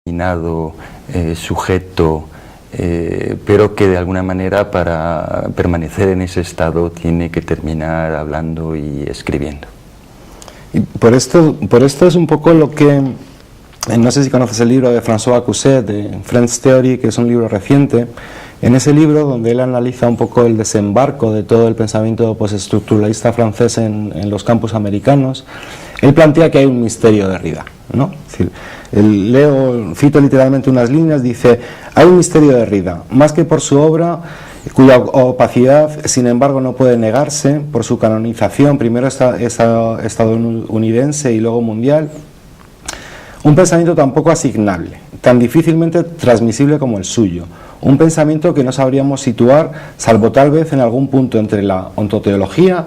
determinado sujeto, pero que de alguna manera para permanecer en ese estado tiene que terminar hablando y escribiendo. Y por esto es un poco lo que, no sé si conoces el libro de François Cousset, de French Theory, que es un libro reciente. En ese libro, donde él analiza un poco el desembarco de todo el pensamiento postestructuralista francés en los campos americanos, él plantea que hay un misterio de Derrida, ¿no? Es decir, cito literalmente unas líneas, dice: hay un misterio de Derrida, más que por su obra, cuya opacidad, sin embargo, no puede negarse, por su canonización, primero estadounidense y luego mundial, un pensamiento tan poco asignable, tan difícilmente transmisible como el suyo, un pensamiento que no sabríamos situar, salvo tal vez en algún punto entre la ontoteología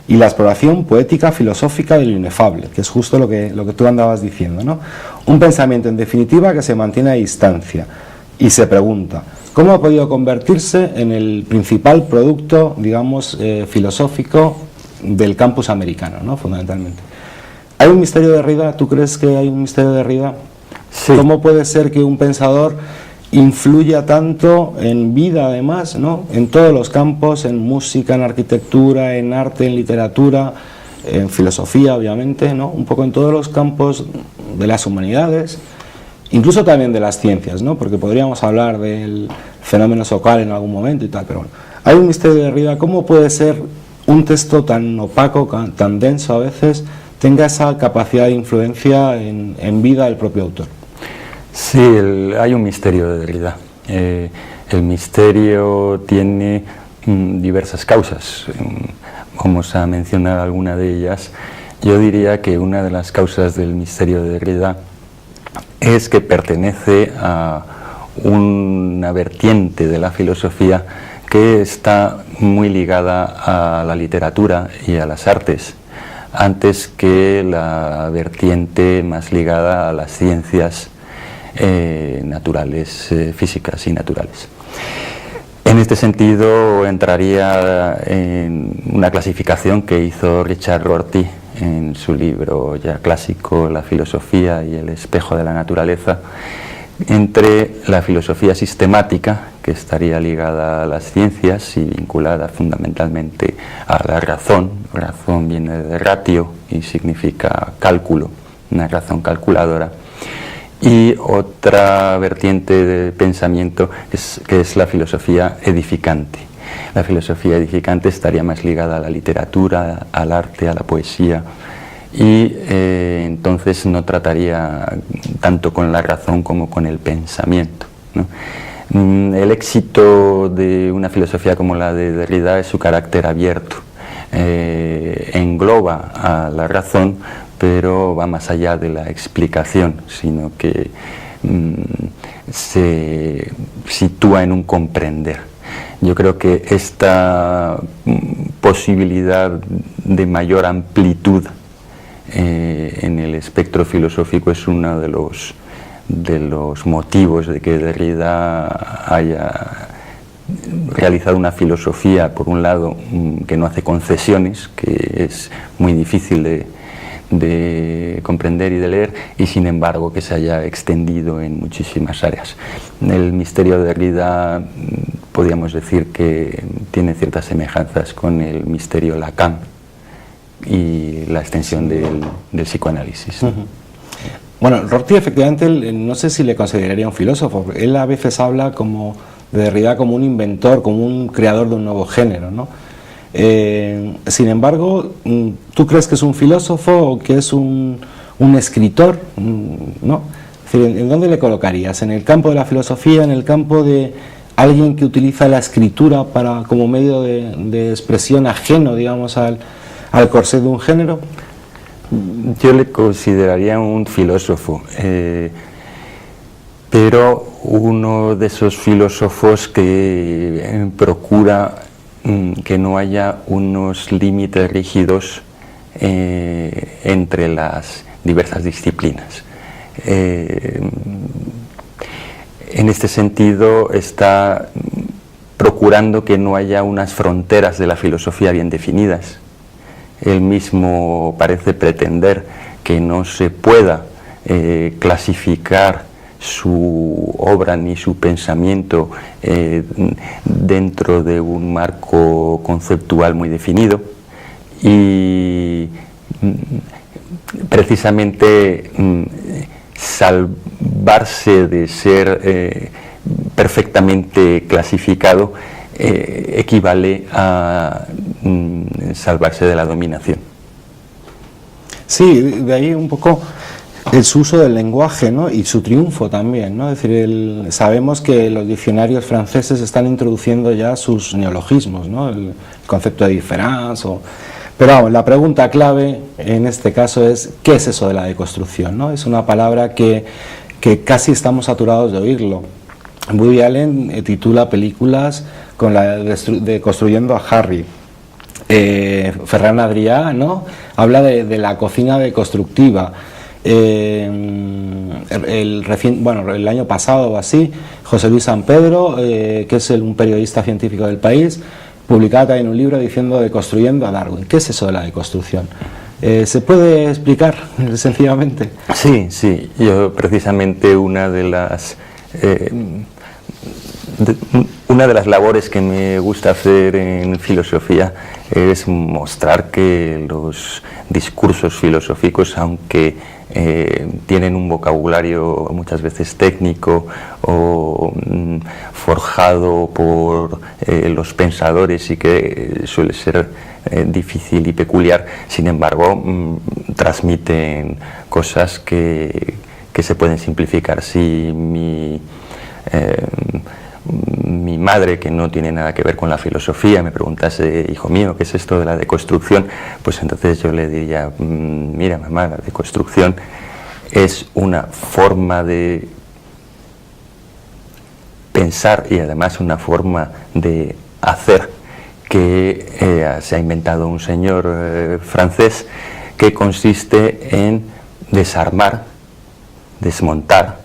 y la exploración poética, filosófica de lo inefable, que es justo lo que tú andabas diciendo, ¿no? Un pensamiento, en definitiva, que se mantiene a distancia y se pregunta: ¿cómo ha podido convertirse en el principal producto, digamos, filosófico del campus americano, ¿no? Fundamentalmente. ¿Hay un misterio de Derrida? ¿Tú crees que hay un misterio de Derrida? Sí. ¿Cómo puede ser que un pensador influya tanto en vida, además, ¿no? En todos los campos, en música, en arquitectura, en arte, en literatura, en filosofía, obviamente, ¿no? Un poco en todos los campos de las humanidades, incluso también de las ciencias, ¿no? Porque podríamos hablar del fenómeno Sokal en algún momento y tal, pero bueno, hay un misterio de Derrida. ¿Cómo puede ser un texto tan opaco, tan denso a veces, tenga esa capacidad de influencia en vida del propio autor? Sí, hay un misterio de Derrida. El misterio tiene diversas causas. Vamos a mencionar alguna de ellas. Yo diría que una de las causas del misterio de Derrida es que pertenece a una vertiente de la filosofía que está muy ligada a la literatura y a las artes, antes que la vertiente más ligada a las ciencias naturales, físicas y naturales. En este sentido entraría en una clasificación que hizo Richard Rorty en su libro ya clásico La filosofía y el espejo de la naturaleza, entre la filosofía sistemática, que estaría ligada a las ciencias y vinculada fundamentalmente a la razón. Razón viene de ratio y significa cálculo, una razón calculadora. Y otra vertiente de pensamiento que es la filosofía edificante. La filosofía edificante estaría más ligada a la literatura, al arte, a la poesía, y entonces no trataría tanto con la razón como con el pensamiento, ¿no? El éxito de una filosofía como la de Derrida es su carácter abierto. Engloba a la razón, pero va más allá de la explicación, sino que se sitúa en un comprender. Yo creo que esta posibilidad de mayor amplitud en el espectro filosófico es uno de los motivos de que Derrida haya realizado una filosofía, por un lado, que no hace concesiones, que es muy difícil de comprender y de leer, y sin embargo que se haya extendido en muchísimas áreas. El misterio de Derrida podríamos decir que tiene ciertas semejanzas con el misterio Lacan y la extensión del psicoanálisis. Bueno, Rorty efectivamente, no sé si le consideraría un filósofo. Él a veces habla como de Derrida como un inventor, como un creador de un nuevo género, ¿no? Sin embargo, ¿tú crees que es un filósofo o que es un escritor? ¿No? Es decir, ¿en dónde le colocarías? ¿En el campo de la filosofía, en el campo de alguien que utiliza la escritura como medio de expresión ajeno, digamos, al corsé de un género? Yo le consideraría un filósofo, pero uno de esos filósofos que procura que no haya unos límites rígidos entre las diversas disciplinas. En este sentido está procurando que no haya unas fronteras de la filosofía bien definidas. Él mismo parece pretender que no se pueda clasificar su obra ni su pensamiento dentro de un marco conceptual muy definido, y precisamente salvarse de ser perfectamente clasificado equivale a salvarse de la dominación. Sí, de ahí un poco el uso del lenguaje, ¿no? Y su triunfo también, ¿no? Es decir, sabemos que los diccionarios franceses están introduciendo ya sus neologismos, ¿no? El concepto de différence Pero vamos, la pregunta clave en este caso es ¿qué es eso de la deconstrucción, ¿no? Es una palabra que casi estamos saturados de oírlo. Woody Allen titula películas con la de construyendo a Harry. Ferran Adrià, ¿no? Habla de la cocina deconstructiva. El año pasado o así, José Luis San Pedro, que es un periodista científico del País, publicaba también un libro diciendo deconstruyendo a Darwin. ¿Qué es eso de la deconstrucción? ¿Se puede explicar sencillamente? Sí, yo precisamente una de las labores que me gusta hacer en filosofía es mostrar que los discursos filosóficos, aunque tienen un vocabulario muchas veces técnico o forjado por los pensadores y que suele ser difícil y peculiar, sin embargo transmiten cosas que se pueden simplificar. Si mi madre, que no tiene nada que ver con la filosofía, me preguntase, hijo mío, ¿qué es esto de la deconstrucción? Pues entonces yo le diría, mira mamá, la deconstrucción es una forma de pensar y además una forma de hacer que se ha inventado un señor francés, que consiste en desarmar, desmontar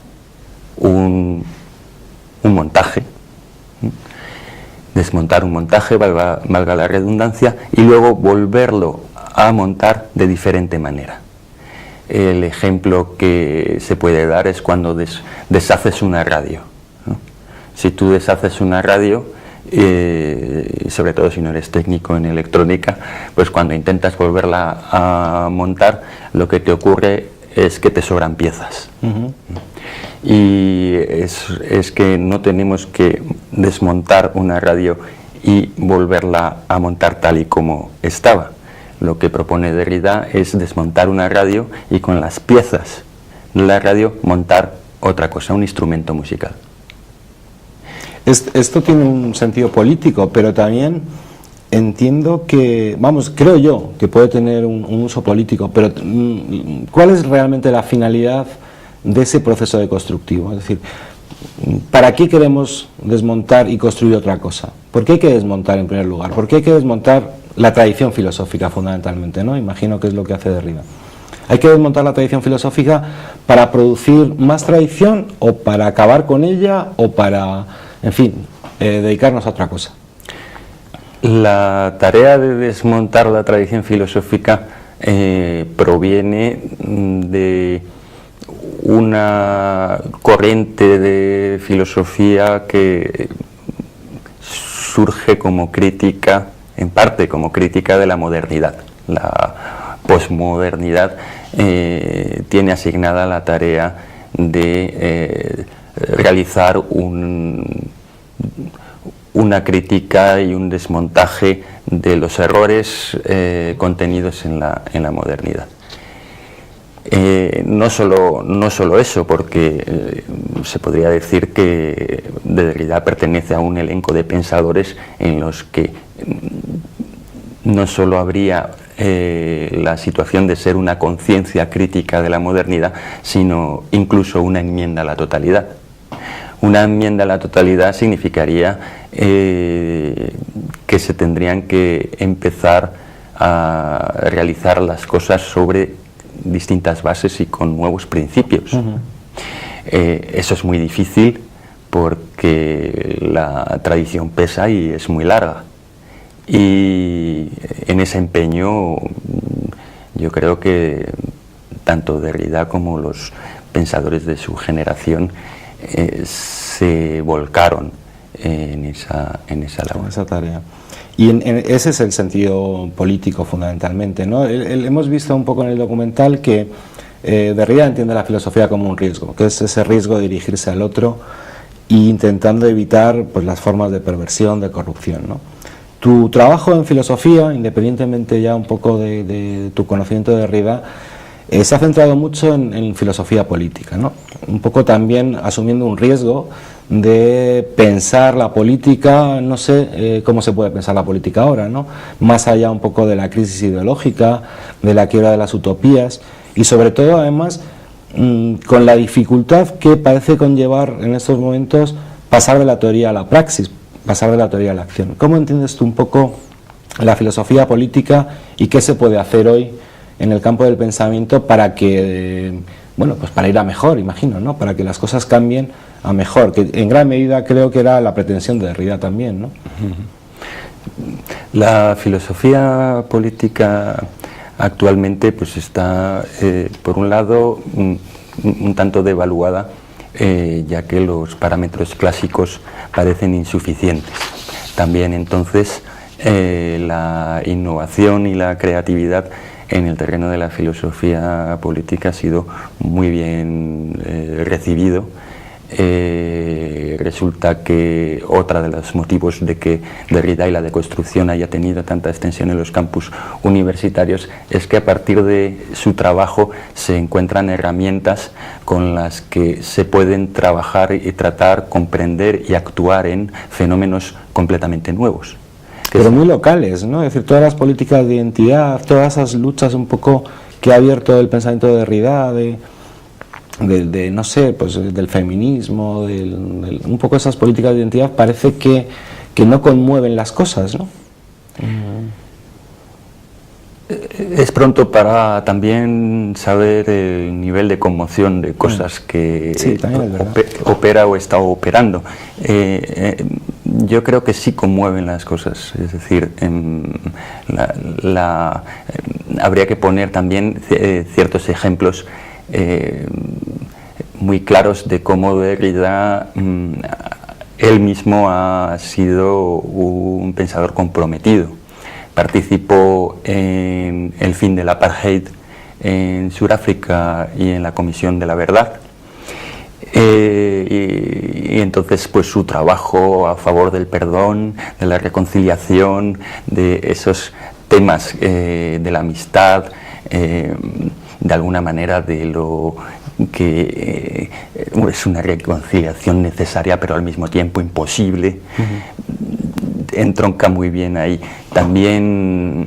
un montaje, desmontar un montaje, valga la redundancia, y luego volverlo a montar de diferente manera. El ejemplo que se puede dar es cuando deshaces una radio, ¿no? Si tú deshaces una radio, sobre todo si no eres técnico en electrónica, pues cuando intentas volverla a montar, lo que te ocurre es que te sobran piezas. Y es que no tenemos que desmontar una radio y volverla a montar tal y como estaba. Lo que propone Derrida es desmontar una radio y con las piezas de la radio montar otra cosa, un instrumento musical. Esto tiene un sentido político, pero también entiendo que, creo yo que puede tener un uso político, pero ¿cuál es realmente la finalidad de ese proceso deconstructivo? Es decir, ¿para qué queremos desmontar y construir otra cosa? ¿Por qué hay que desmontar en primer lugar? ¿Por qué hay que desmontar la tradición filosófica fundamentalmente, ¿no? Imagino que es lo que hace Derrida. ¿Hay que desmontar la tradición filosófica para producir más tradición o para acabar con ella o para, en fin, dedicarnos a otra cosa? La tarea de desmontar la tradición filosófica proviene de una corriente de filosofía que surge como crítica, en parte como crítica de la modernidad. La posmodernidad tiene asignada la tarea de realizar una crítica y un desmontaje de los errores contenidos en la modernidad. No solo eso, porque se podría decir que Derrida pertenece a un elenco de pensadores en los que no solo habría la situación de ser una conciencia crítica de la modernidad, sino incluso una enmienda a la totalidad. Una enmienda a la totalidad significaría que se tendrían que empezar a realizar las cosas sobre distintas bases y con nuevos principios. Eso es muy difícil porque la tradición pesa y es muy larga. Y en ese empeño yo creo que tanto Derrida como los pensadores de su generación se volcaron en esa labor. En esa tarea. Y ese es el sentido político fundamentalmente, ¿no? Hemos visto un poco en el documental que Derrida entiende la filosofía como un riesgo, que es ese riesgo de dirigirse al otro e intentando evitar pues, las formas de perversión, de corrupción, ¿no? Tu trabajo en filosofía, independientemente ya un poco de tu conocimiento de Derrida, se ha centrado mucho en filosofía política, ¿no? Un poco también asumiendo un riesgo de pensar la política, no sé cómo se puede pensar la política ahora, ¿no? Más allá un poco de la crisis ideológica, de la quiebra de las utopías y sobre todo además con la dificultad que parece conllevar en estos momentos pasar de la teoría a la praxis, pasar de la teoría a la acción. ¿Cómo entiendes tú un poco la filosofía política y qué se puede hacer hoy en el campo del pensamiento para que, bueno, pues para ir a mejor, imagino, ¿no? Para que las cosas cambien a mejor, que en gran medida creo que era la pretensión de Derrida también, ¿no? La filosofía política actualmente pues está, por un lado, un tanto devaluada, ya que los parámetros clásicos parecen insuficientes. También entonces la innovación y la creatividad en el terreno de la filosofía política ha sido muy bien recibido. Resulta que otro de los motivos de que Derrida y la deconstrucción haya tenido tanta extensión en los campus universitarios es que a partir de su trabajo se encuentran herramientas con las que se pueden trabajar y tratar, comprender y actuar en fenómenos completamente nuevos. Pero muy locales, ¿no? Es decir, todas las políticas de identidad, todas esas luchas un poco que ha abierto el pensamiento de Derrida, no sé, pues del feminismo, un poco esas políticas de identidad, parece que no conmueven las cosas, ¿no? Es pronto para también saber el nivel de conmoción de cosas que sí, opera o está operando. Yo creo que sí conmueven las cosas, es decir, habría que poner también ciertos ejemplos muy claros de cómo Derrida él mismo ha sido un pensador comprometido. Participó en el fin del apartheid en Sudáfrica y en la Comisión de la Verdad. Y entonces pues su trabajo a favor del perdón, de la reconciliación, de esos temas de la amistad, de alguna manera de lo que es una reconciliación necesaria pero al mismo tiempo imposible, entronca muy bien ahí. También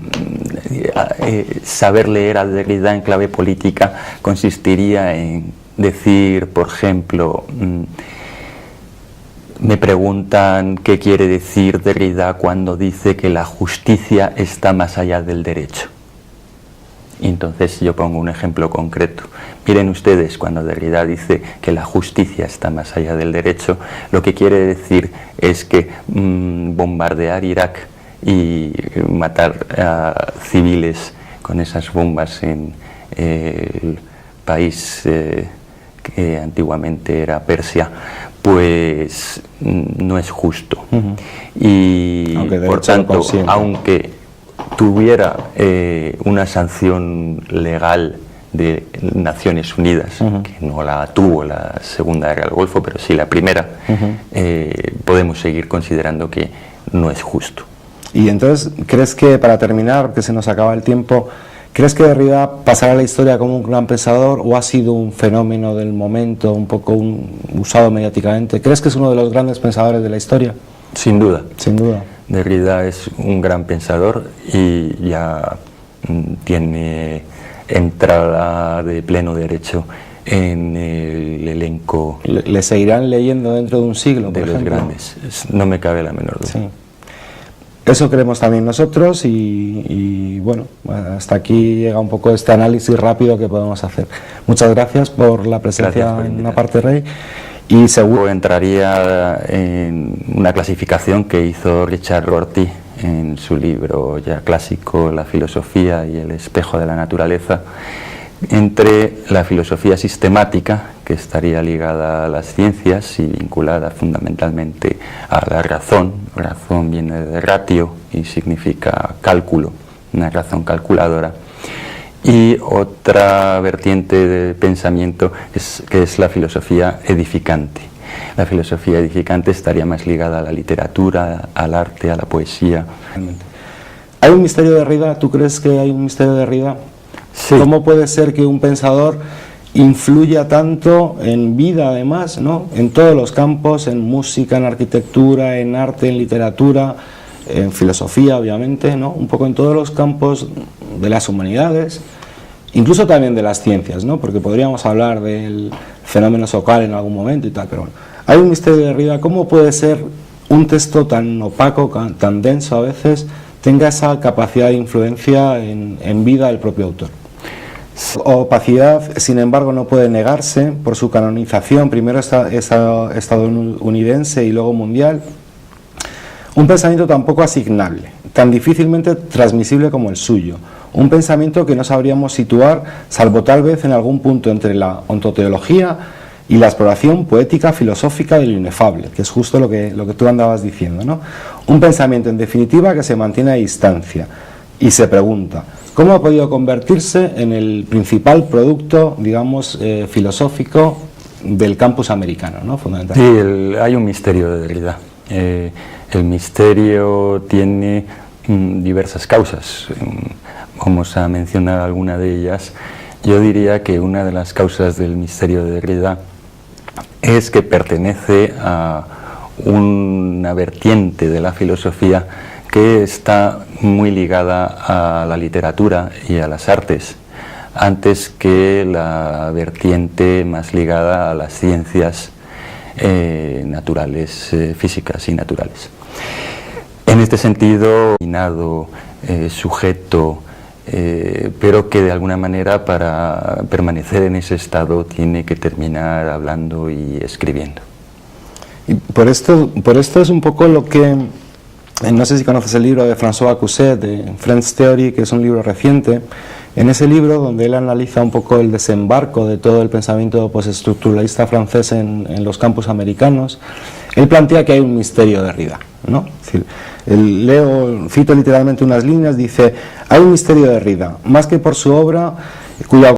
saber leer a Derrida en clave política consistiría en decir, por ejemplo, me preguntan qué quiere decir Derrida cuando dice que la justicia está más allá del derecho. Y entonces yo pongo un ejemplo concreto. Miren ustedes, cuando Derrida dice que la justicia está más allá del derecho, lo que quiere decir es que bombardear Irak y matar a civiles con esas bombas en el país que antiguamente era Persia, pues no es justo. Y por tanto, aunque tuviera una sanción legal de Naciones Unidas, que no la tuvo la Segunda Guerra del Golfo, pero sí la primera, podemos seguir considerando que no es justo. Y entonces, ¿crees que, para terminar, que se nos acaba el tiempo, ¿crees que Derrida pasará a la historia como un gran pensador o ha sido un fenómeno del momento, un poco usado mediáticamente? ¿Crees que es uno de los grandes pensadores de la historia? Sin duda. Sin duda. Derrida es un gran pensador y ya tiene entrada de pleno derecho en el elenco. ¿Le seguirán leyendo dentro de un siglo, de por los ejemplo? grandes? No me cabe la menor duda. Sí. Eso creemos también nosotros y bueno, hasta aquí llega un poco este análisis rápido que podemos hacer. Muchas gracias por la presencia en Una parte Rey. Y seguro entraría en una clasificación que hizo Richard Rorty en su libro ya clásico La filosofía y el espejo de la naturaleza, entre la filosofía sistemática, que estaría ligada a las ciencias y vinculada fundamentalmente a la razón. Razón viene de ratio y significa cálculo, una razón calculadora. Y otra vertiente de pensamiento que es la filosofía edificante. La filosofía edificante estaría más ligada a la literatura, al arte, a la poesía. ¿Hay un misterio de Derrida? ¿Tú crees que hay un misterio de Derrida? Sí. ¿Cómo puede ser que un pensador influya tanto en vida, además, ¿no? En todos los campos, en música, en arquitectura, en arte, en literatura, en filosofía, obviamente, ¿no? Un poco en todos los campos de las humanidades, incluso también de las ciencias, ¿no? Porque podríamos hablar del fenómeno Sokal en algún momento y tal, pero bueno. Hay un misterio de Derrida. ¿Cómo puede ser un texto tan opaco, tan denso a veces, tenga esa capacidad de influencia en vida del propio autor? Opacidad, sin embargo, no puede negarse por su canonización, primero estadounidense y luego mundial. Un pensamiento tan poco asignable, tan difícilmente transmisible como el suyo. Un pensamiento que no sabríamos situar, salvo tal vez en algún punto entre la ontoteología y la exploración poética filosófica de lo inefable, que es justo lo que tú andabas diciendo, ¿no? Un pensamiento, en definitiva, que se mantiene a distancia y se pregunta: ¿cómo ha podido convertirse en el principal producto, digamos, filosófico del campus americano, ¿no? Fundamentalmente. Sí, hay un misterio de Derrida. El misterio tiene diversas causas. Vamos a mencionar alguna de ellas. Yo diría que una de las causas del misterio de Derrida es que pertenece a una vertiente de la filosofía que está muy ligada a la literatura y a las artes, antes que la vertiente más ligada a las ciencias naturales, físicas y naturales. En este sentido, sujeto, pero que de alguna manera para permanecer en ese estado tiene que terminar hablando y escribiendo. Y por esto es un poco lo que, no sé si conoces el libro de François Cousset, de Friends Theory, que es un libro reciente. En ese libro, donde él analiza un poco el desembarco de todo el pensamiento postestructuralista francés en los campus americanos, él plantea que hay un misterio de Derrida, ¿no? Es decir, cito literalmente unas líneas, dice: hay un misterio de Derrida, más que por su obra, cuya